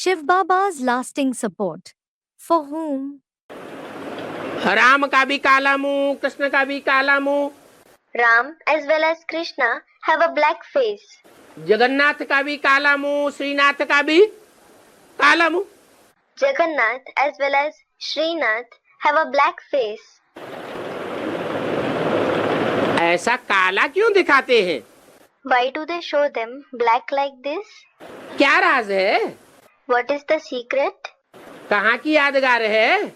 Shiv Baba's lasting support. For whom? Ram का भी काला मुंह, कृष्ण का भी काला मुंह, Ram as well as Krishna have a black face. Jagannath का भी काला मुंह, श्रीनाथ का भी काला मुंह। Jagannath as well as Srinath have a black face. ऐसा काला क्यों दिखाते हैं? Why do they show them black like this? क्या राज है? What is the secret? कहाँ की यादगार है?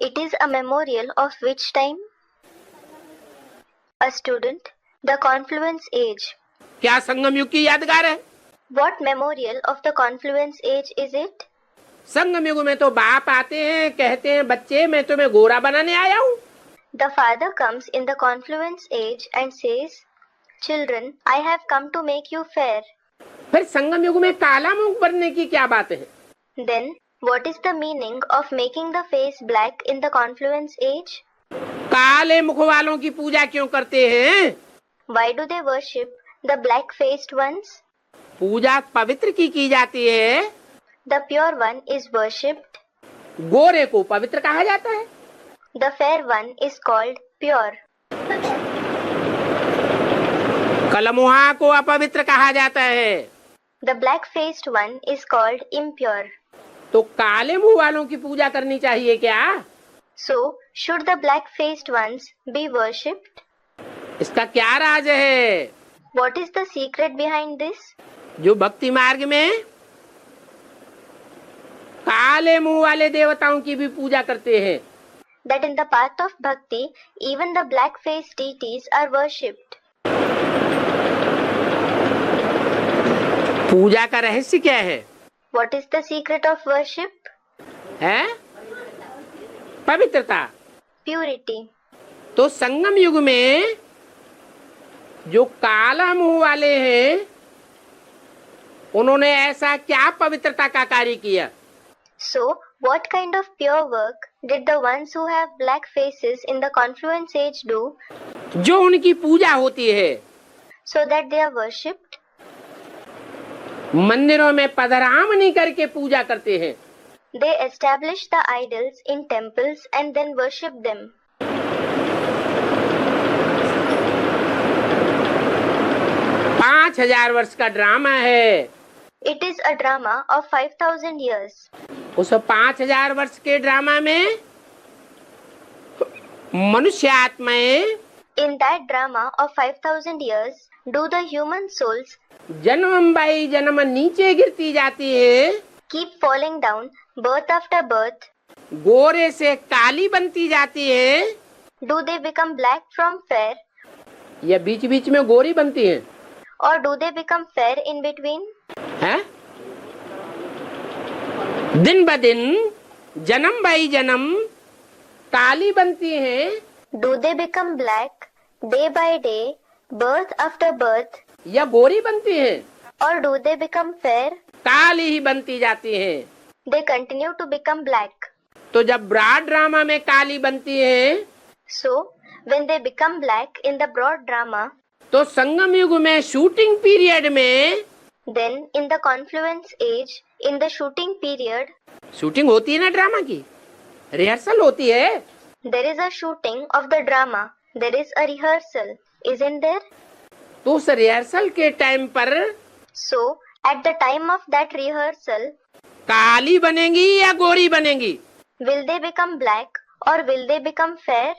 It is a memorial of which time? A student, the confluence age. क्या संगम युग की यादगार है? What memorial of the confluence age is it? संगम युग में तो बाप आते हैं, कहते हैं बच्चे मैं तुम्हें गोरा बनाने आया हूँ। The father comes in the confluence age and says, "Children, I have come to make you fair." फिर संगम युग में काला मुंह बनने की क्या बात है? Then, what is the meaning of making the face black in the confluence age? काले मुख वालों की पूजा क्यों करते हैं? Why do they worship the black-faced ones? पूजा पवित्र की जाती है। The pure one is worshipped. गोरे को पवित्र कहा जाता है। The fair one is called pure. कलमुहा को अपवित्र कहा जाता है। The black-faced one is called impure. तो काले मुंह वालों की पूजा करनी चाहिए क्या? So, should the black-faced ones be worshipped? इसका क्या राज है? What is the secret behind this? जो भक्ति मार्ग में काले मुंह वाले देवताओं की भी पूजा करते हैं। That in the path of bhakti, even the black-faced deities are worshipped. पूजा का रहस्य क्या है? What is the secret of worship? है पवित्रता। Purity. तो संगम युग में जो काला मुंह वाले हैं उन्होंने ऐसा क्या पवित्रता का कार्य किया? So, what kind of pure work did the ones who have black faces in the confluence age do जो उनकी पूजा होती है? so that they are worshipped? मंदिरों में पधरामनी करके पूजा करते हैं। They establish the idols in temples and then worship them. पाँच 5000 वर्ष का ड्रामा है। It is a drama of 5,000 years. उस 5000 वर्ष के ड्रामा में मनुष्य आत्माएं In that drama of 5,000 years, do the human souls जन्म बाई जन्म नीचे गिरती जाती है, keep falling down birth after birth? गोरे से काली बनती जाती है, Do they become black from fair, या बीच बीच में गोरी बनती है? or do they become fair in between? हैं? दिन ब दिन जन्म बाई जन्म काली बनती हैं, Do they become black day by day, birth after birth, या गोरी बनती हैं? or do they become fair? काली ही बनती जाती हैं। They continue to become black. तो जब ब्रॉड ड्रामा में काली बनती हैं, So, when they become black in the broad drama, तो संगम युग में शूटिंग पीरियड में then in the confluence age, in the shooting period, shooting होती है ना, ड्रामा की रिहर्सल होती है। there is a shooting of the drama. There is a rehearsal, isn't there? तो उस रिहर्सल के टाइम पर So, at the time of that rehearsal, काली बनेंगी या गोरी बनेंगी? will they become black or will they become fair?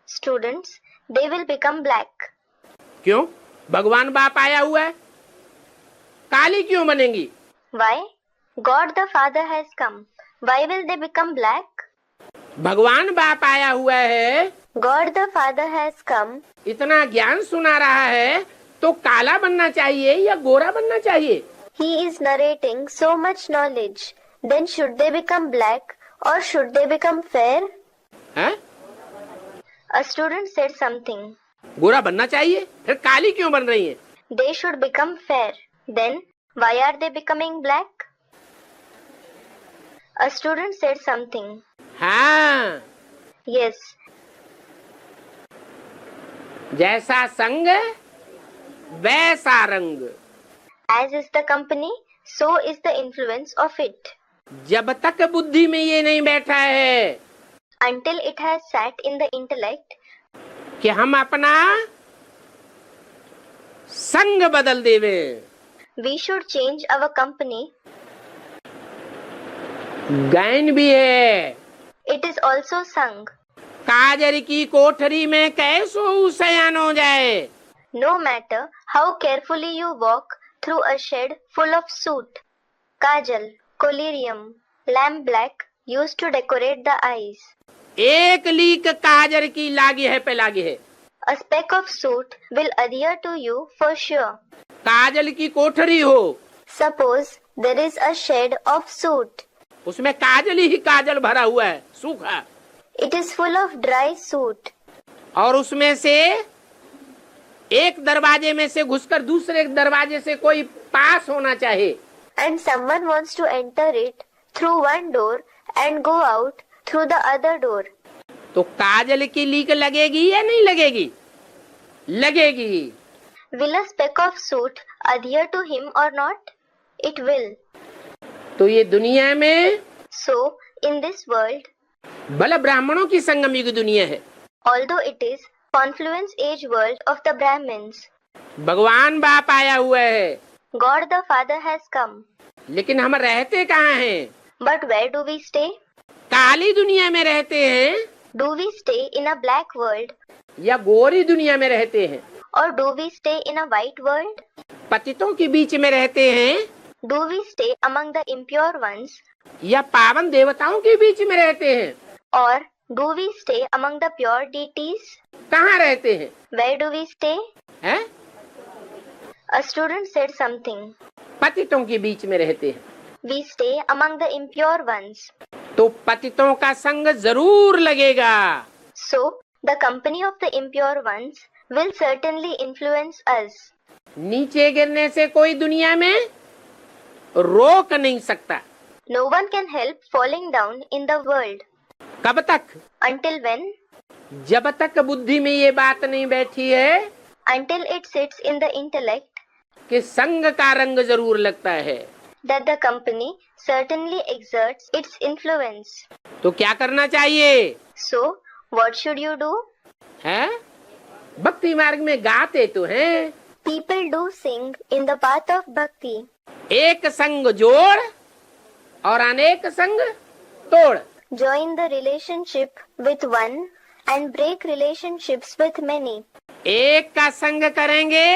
Students, they will become black. क्यों? भगवान बाप आया हुआ है, काली क्यों बनेंगी? Why? God the Father has come. Why will they become black? भगवान बाप आया हुआ है, God the Father has come. इतना ज्ञान सुना रहा है, तो काला बनना चाहिए या गोरा बनना चाहिए? He is narrating so much knowledge. Then should they become black or should they become fair? हैं? A student said something. गोरा बनना चाहिए, फिर काली क्यों बन रही है? They should become fair. Then why are they becoming black? A student said something. हाँ, Yes, जैसा संग वैसा रंग। as is the company, so is the influence of it. जब तक बुद्धि में ये नहीं बैठा है Until it has sat in the intellect कि हम अपना संग बदल देवे, we should change our company. गायन भी है, It is also sung. काजर की कोठरी में कैसो शयन हो जाए, No matter how carefully you walk through a shed full of soot, kajal, collyrium, lamp black used to decorate the eyes. एक लीक काजर की लागी है पे लागी है, A speck of soot will adhere to you for sure. काजल की कोठरी हो, Suppose there is a shed of soot. उसमें काजल ही काजल भरा हुआ है, सूखा, It is full of dry soot. और उसमें से एक दरवाजे में से घुसकर दूसरे दरवाजे से कोई पास होना चाहिए, And someone wants to enter it through one door and go out through the other door. तो काजल की लीक लगेगी या नहीं लगेगी? लगेगी। Will a speck of soot adhere to him or not? It will. तो ये दुनिया में So, in this world, भला ब्राह्मणों की संगम युग दुनिया है, although it is confluence age world of the Brahmins, भगवान बाप आया हुआ है, God the Father has come. लेकिन हम रहते कहाँ हैं? But where do we stay? काली दुनिया में रहते हैं Do we stay in a black world या गोरी दुनिया में रहते हैं? or do we stay in a white world? पतितों के बीच में रहते हैं Do we stay among the impure ones या पावन देवताओं के बीच में रहते हैं? or do we stay among the pure deities? कहाँ रहते हैं? Where do we stay? हैं? A student said something. पतितों के बीच में रहते हैं। We stay among the impure ones. तो पतितों का संग जरूर लगेगा। So, the company of the impure ones will certainly influence us. नीचे गिरने से कोई दुनिया में रोक नहीं सकता। No one can help falling down in the world. कब तक? Until when? जब तक बुद्धि में ये बात नहीं बैठी है Until it sits in the intellect कि संग का रंग जरूर लगता है। that the company certainly exerts its influence. तो क्या करना चाहिए? So, what should you do? है? भक्ति मार्ग में गाते तो हैं, People do sing in the path of bhakti. एक संग जोड़ और अनेक संग तोड़। Join the relationship with one and break relationships with many. एक का संग करेंगे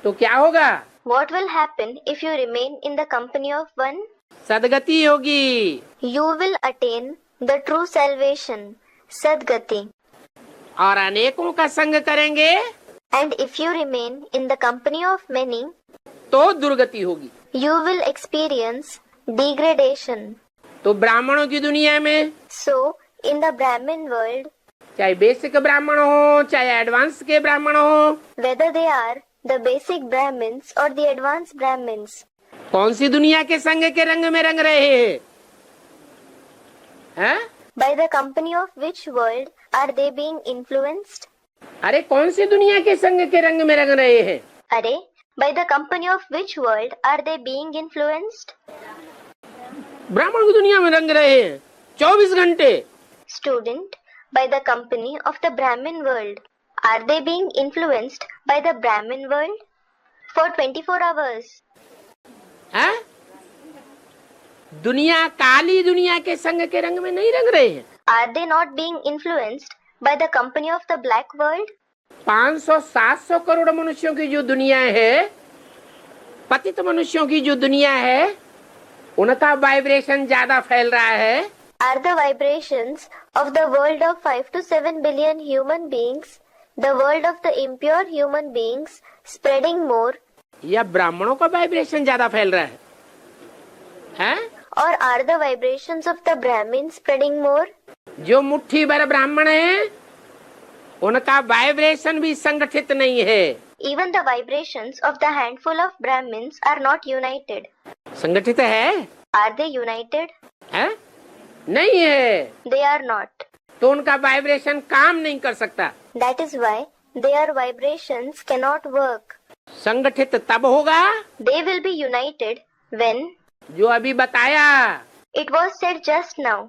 तो क्या होगा? What will happen if you remain in the company of one? सदगति होगी। You will attain the true salvation, Sadgati. और अनेकों का संग करेंगे And if you remain in the company of many, तो दुर्गति होगी। you will experience degradation. तो ब्राह्मणों की दुनिया में So, in the Brahmin world, चाहे बेसिक ब्राह्मण हो चाहे एडवांस के ब्राह्मण हो, whether they are the basic Brahmins or the advanced Brahmins, कौन सी दुनिया के संग के रंग में रंग रहे हैं? हैं? by the company of which world are they being influenced? अरे कौन सी दुनिया के संग के रंग में रंग रहे हैं? Are by the company of which world are they being influenced? ब्राह्मण की दुनिया में रंग रहे हैं 24 घंटे। Student, by the company of the Brahmin world. Are they being influenced by the Brahmin world for 24 hours? हैं? दुनिया काली दुनिया के संग के रंग में नहीं रंग रहे हैं। Are they not being influenced by the company of the black world? 500-700 crore मनुष्यों की जो दुनिया है, पतित मनुष्यों की जो दुनिया है, उनका वाइब्रेशन ज्यादा फैल रहा है। Are the vibrations of the world of 5 to 7 billion human beings, the world of the impure human beings, spreading more? या ब्राह्मणों का वाइब्रेशन ज्यादा फैल रहा है? हैं? Or are the vibrations of the Brahmins spreading more? जो मुट्ठी भर ब्राह्मण है, उनका वाइब्रेशन भी संगठित नहीं है। Even the vibrations of the handful of Brahmins are not united. संगठित है? Are they united? हैं? नहीं है। They are not. तो उनका वाइब्रेशन काम नहीं कर सकता। That is why their vibrations cannot work. संगठित तब होगा They will be united when, जो अभी बताया it was said just now,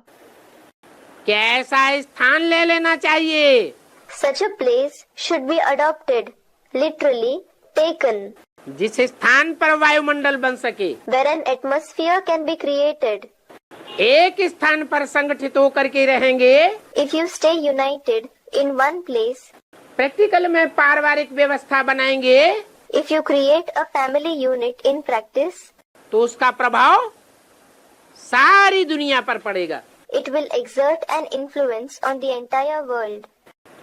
कि ऐसा स्थान ले लेना चाहिए such a place should be adopted, literally taken, जिस स्थान पर वायुमंडल बन सके। where an atmosphere can be created. एक स्थान पर संगठित होकर के रहेंगे। If you stay united in one place, practical में पारिवारिक व्यवस्था बनाएंगे if you create a family unit in practice, तो उसका प्रभाव सारी दुनिया पर पड़ेगा। it will exert an influence on the entire world.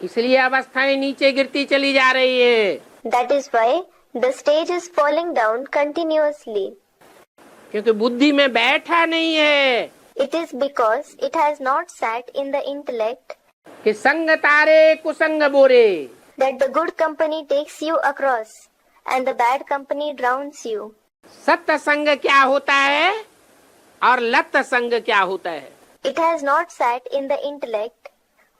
इसलिए अवस्थाएं नीचे गिरती चली जा रही है, That is why the stage is falling down continuously. क्योंकि बुद्धि में बैठा नहीं है It is because it has not sat in the intellect कि संग तारे कुसंग बोरे। that the good company takes you across and the bad company drowns you. सत्संग क्या होता है और लत संग क्या होता है। It has not sat in the intellect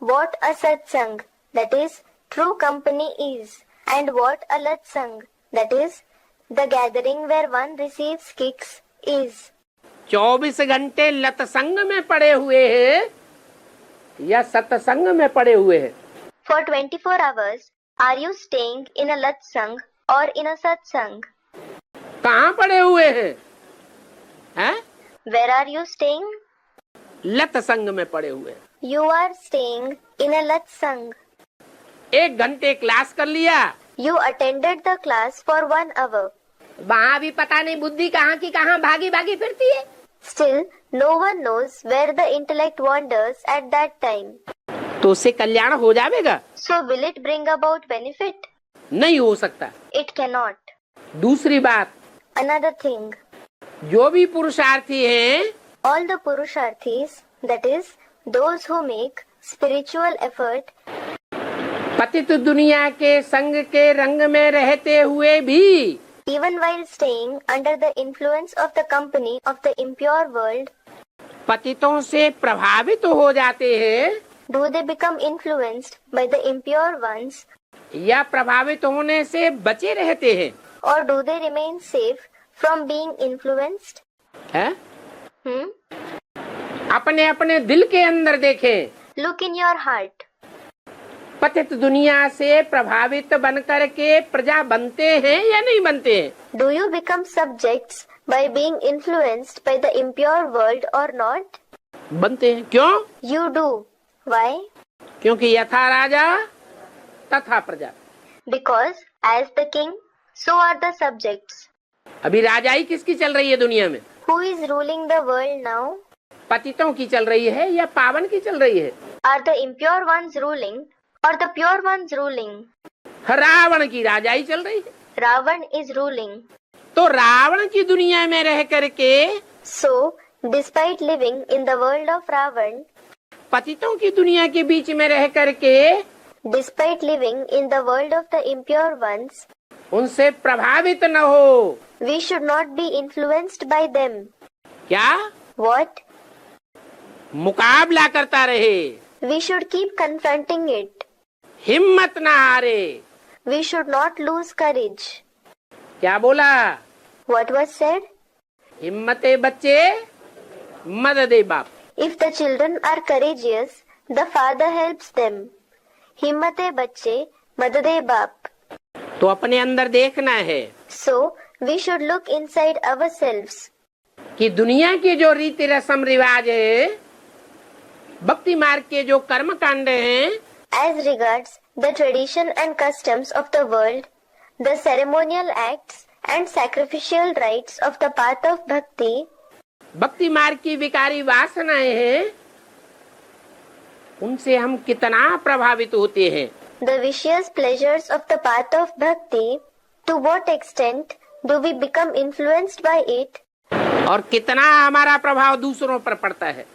what a satsang, that is, true company is, and what a latsang, that is, the gathering where one receives kicks, is. 24 घंटे लत संग में पड़े हुए हैं या सत्संग में पड़े हुए हैं। For 24 hours, are you staying in a latsang or in a satsang? कहाँ पड़े हुए हैं, हैं? Where are you staying? लत संग में पड़े हुए हैं। You are staying in a latsang. 1 घंटे क्लास कर लिया, You attended the class for 1 hour. वहाँ भी पता नहीं बुद्धि कहाँ की कहाँ भागी भागी फिरती है। Still, no one knows where the intellect wanders at that time. तो उससे कल्याण हो जाएगा? So will it bring about benefit? नहीं हो सकता। It cannot. दूसरी बात, Another thing, जो भी पुरुषार्थी हैं all the Purusharthis, that is, those who make spiritual effort, पतित दुनिया के संग के रंग में रहते हुए भी even while staying under the influence of the company of the impure world, पतितों से प्रभावित हो जाते हैं do they become influenced by the impure ones, या प्रभावित होने से बचे रहते हैं? or do they remain safe from being influenced? हैं? Hmm? अपने अपने दिल के अंदर देखें, Look in your heart. पतित दुनिया से प्रभावित बनकर के प्रजा बनते हैं या नहीं बनते हैं? Do you become subjects by being influenced by the impure world or not? बनते हैं। क्यों? You do. Why? क्योंकि यथा राजा तथा प्रजा। Because as the king, so are the subjects. अभी राजाई किसकी चल रही है दुनिया में? Who is ruling the world now? पतितों की चल रही है या पावन की चल रही है? Are the impure ones ruling or the pure ones ruling? Ravan की राजाई चल रही है। Ravan is ruling. तो रावण की दुनिया में रह करके So, despite living in the world of Ravan, पतितों की दुनिया के बीच में रह करके despite living in the world of the impure ones, उनसे प्रभावित न हो। we should not be influenced by them. क्या? What? मुकाबला करता रहे, We should keep confronting it. हिम्मत न हारे। We should not lose courage. क्या बोला? What was said? हिम्मते बच्चे मददे बाप। If the children are courageous, the father helps them. हिम्मते बच्चे मददे बाप. तो अपने अंदर देखना है So, we should look inside ourselves. कि दुनिया की जो रीति रस्म रिवाज है, भक्ति मार्ग के जो कर्म कांड हैं, As regards the tradition and customs of the world, the ceremonial acts and sacrificial rites of the path of bhakti, भक्ति मार्ग की विकारी वासनाएं हैं, उनसे हम कितना प्रभावित होते हैं। the vicious pleasures of the path of bhakti, to what extent do we become influenced by it, और कितना हमारा प्रभाव दूसरों पर पड़ता है।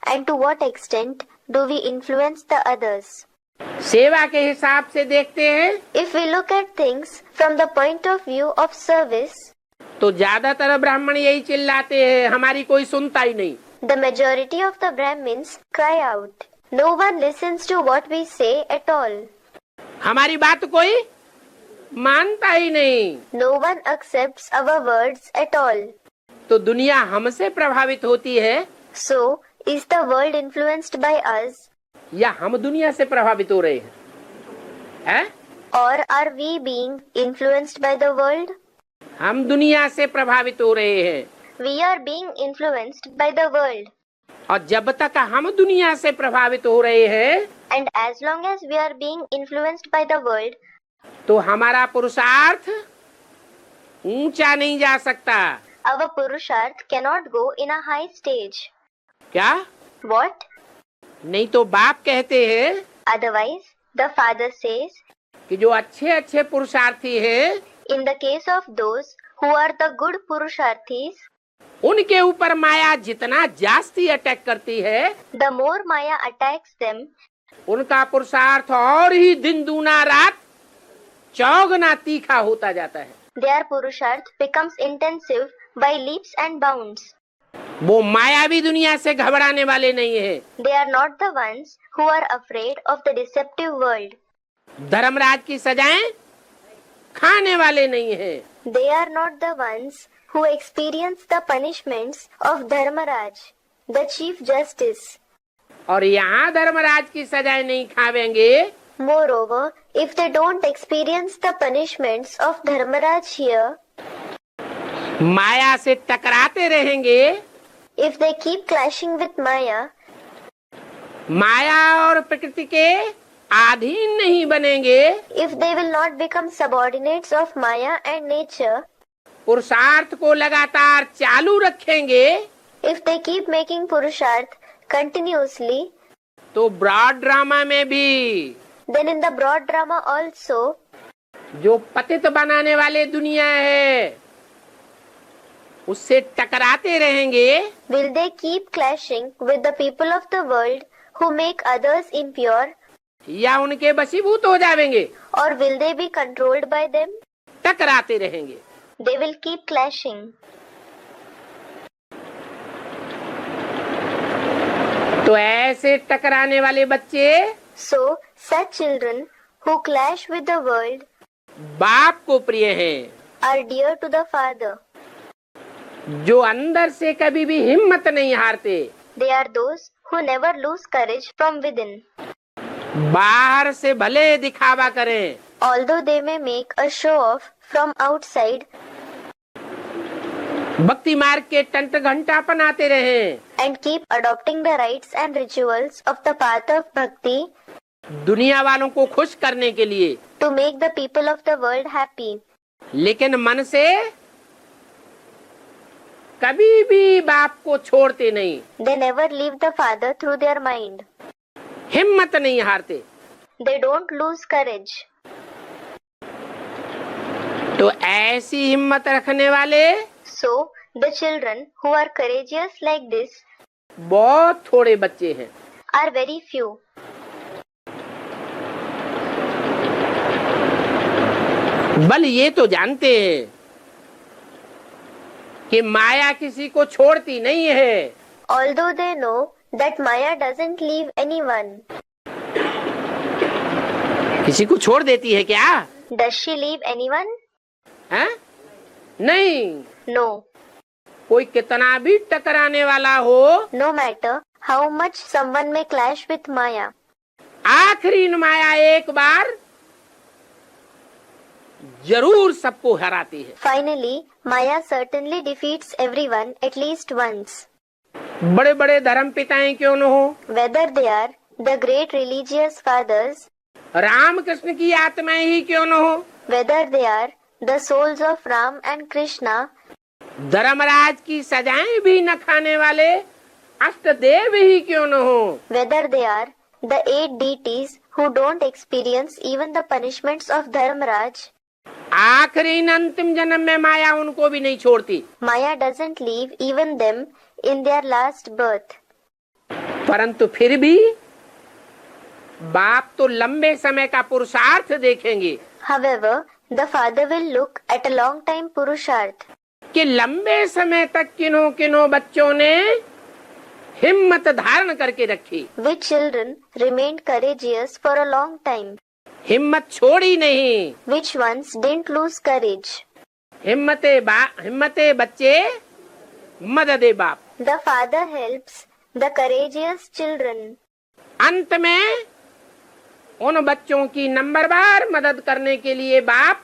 and to what extent do we influence the others. सेवा के हिसाब से देखते हैं If we look at things from the point of view of service, तो ज्यादातर ब्राह्मण यही चिल्लाते हैं, हमारी कोई सुनता ही नहीं। the majority of the Brahmins cry out, no one listens to what we say at all. हमारी बात कोई मानता ही नहीं। No one accepts our words at all. तो दुनिया हमसे प्रभावित होती है So, is the world influenced by us, या हम दुनिया से प्रभावित हो रहे हैं? or are we being influenced by the world? हम दुनिया से प्रभावित हो रहे हैं। We are being influenced by the world. और जब तक हम दुनिया से प्रभावित हो रहे हैं And as long as we are being influenced by the world, तो हमारा पुरुषार्थ ऊंचा नहीं जा सकता। our Purusharth cannot go in a high stage. क्या? What? नहीं तो बाप कहते हैं Otherwise, the father says, कि जो अच्छे अच्छे पुरुषार्थी हैं in the case of those who are the good Purusharthis, उनके ऊपर माया जितना जास्ती अटैक करती है the more Maya attacks them, उनका पुरुषार्थ और ही दिन दूना रात चौगुना तीखा होता जाता है। their Purusharth becomes intensive by leaps and bounds. वो मायावी दुनिया से घबराने वाले नहीं है। They are not the ones who are afraid of the deceptive world. Dharmaraj की सजाएं खाने वाले नहीं है। They are not the ones who experience the punishments of Dharmaraj, the Chief Justice. और यहाँ धर्मराज की सजाएं नहीं खावेंगे Moreover, if they don't experience the punishments of Dharmaraj here, माया से टकराते रहेंगे, if they keep clashing with Maya, माया और प्रकृति के अधीन नहीं बनेंगे, if they will not become subordinates of Maya and nature, पुरुषार्थ को लगातार चालू रखेंगे, if they keep making Purusharth continuously, तो ब्रॉड ड्रामा में भी then in the broad drama also, जो पतित बनाने वाले दुनिया है उससे टकराते रहेंगे, will they keep clashing with the people of the world who make others impure, या उनके वशीभूत हो जाएंगे, or will they be controlled by them? टकराते रहेंगे। They will keep clashing. तो ऐसे टकराने वाले बच्चे So, such children who clash with the world बाप को प्रिय हैं, are dear to the father. जो अंदर से कभी भी हिम्मत नहीं हारते, They are those who never lose courage from within. बाहर से भले दिखावा करें, Although they may make a show off from outside भक्ति मार्ग के टंट घंटा अपनाते रहें, and keep adopting the rites and rituals of the path of bhakti दुनिया वालों को खुश करने के लिए, to make the people of the world happy, लेकिन मन से कभी भी बाप को छोड़ते नहीं, they never leave the father through their mind. हिम्मत नहीं हारते। They don't lose courage. तो ऐसी हिम्मत रखने वाले So, the children who are courageous like this बहुत थोड़े बच्चे हैं। are very few. बल ये तो जानते हैं कि माया किसी को छोड़ती नहीं है, Although they know that Maya doesn't leave anyone. किसी को छोड़ देती है क्या? Does she leave anyone? हैं? नहीं। No. कोई कितना भी टकराने वाला हो, No matter how much someone may clash with Maya, आखिरी माया एक बार जरूर सबको हराती है। finally, Maya certainly defeats everyone at least once. बड़े बड़े धर्म पिताएं क्यों न हो, Whether they are the great religious fathers, Ramakrishna की आत्माएं ही क्यों न हो, whether they are the souls of Ram and Krishna, Dharmaraj की सजाएं भी न खाने वाले अष्टदेव ही क्यों न हो, whether they are the 8 deities who don't experience even the punishments of Dharmaraj, आखिरी न अंतिम जन्म में माया उनको भी नहीं छोड़ती, Maya doesn't leave even them in their last birth. परंतु फिर भी बाप तो लंबे समय का पुरुषार्थ देखेंगे However, the father will look at a long time Purusharth, कि लंबे समय तक किन्हों किन्हों बच्चों ने हिम्मत धारण करके रखी, which children remained courageous for a long time, हिम्मत छोड़ी नहीं। which ones didn't lose courage. हिम्मते बच्चे मददे बाप। The father helps the courageous children. अंत में उन बच्चों की नंबरवार मदद करने के लिए बाप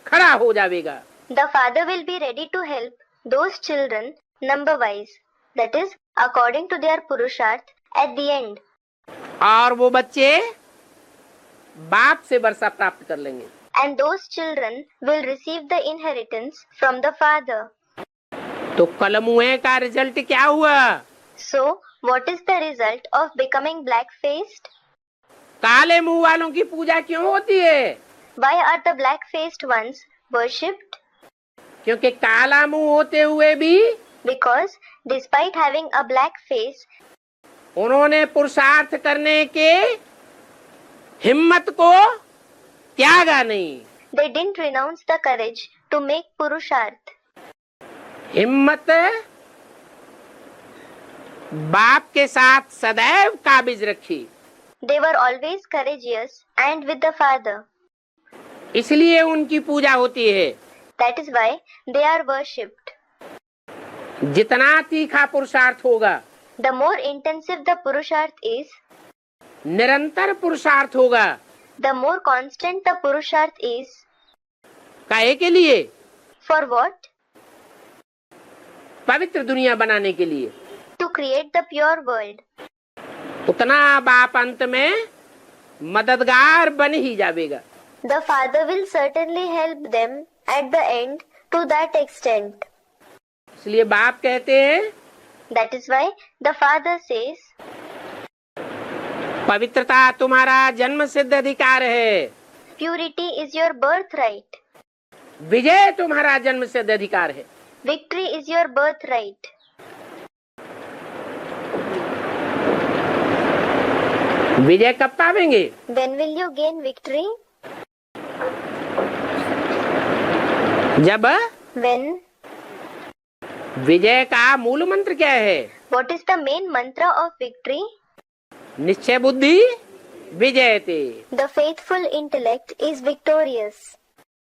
खड़ा हो जाएगा। The father will be ready to help those children number wise, that is according to their purusharth at the end. और वो बच्चे बाप से वर्षा प्राप्त कर लेंगे। And those children will receive the inheritance from the father. तो कलमुए का रिजल्ट क्या हुआ? So, what is the result of becoming black-faced? काले मुंह वालों की पूजा क्यों होती है? Why are the black-faced ones worshipped? क्योंकि काला मुंह होते हुए भी Because despite having a black face, उन्होंने पुरुषार्थ करने के हिम्मत को त्यागा नहीं। they didn't renounce the courage to make purusharth. हिम्मत बाप के साथ सदैव काबिज रखी, They were always courageous and with the father. इसलिए उनकी पूजा होती है। That is why they are worshipped. जितना तीखा पुरुषार्थ होगा, The more intensive the purusharth is, निरंतर पुरुषार्थ होगा। the more constant the purusharth is. काहे के लिए? For what? पवित्र दुनिया बनाने के लिए। To create the pure world. उतना बाप अंत में मददगार बन ही जाएगा। The father will certainly help them at the end to that extent. इसलिए बाप कहते हैं, That is why the father says, पवित्रता तुम्हारा जन्म सिद्ध अधिकार है, purity is your birthright. विजय तुम्हारा जन्म सिद्ध अधिकार है। Victory is your birthright. विजय कब पावेंगे? When will you gain victory? जब When? विजय का मूल मंत्र क्या है? What is the main mantra of victory? निश्चय बुद्धि विजयते। The faithful intellect is victorious.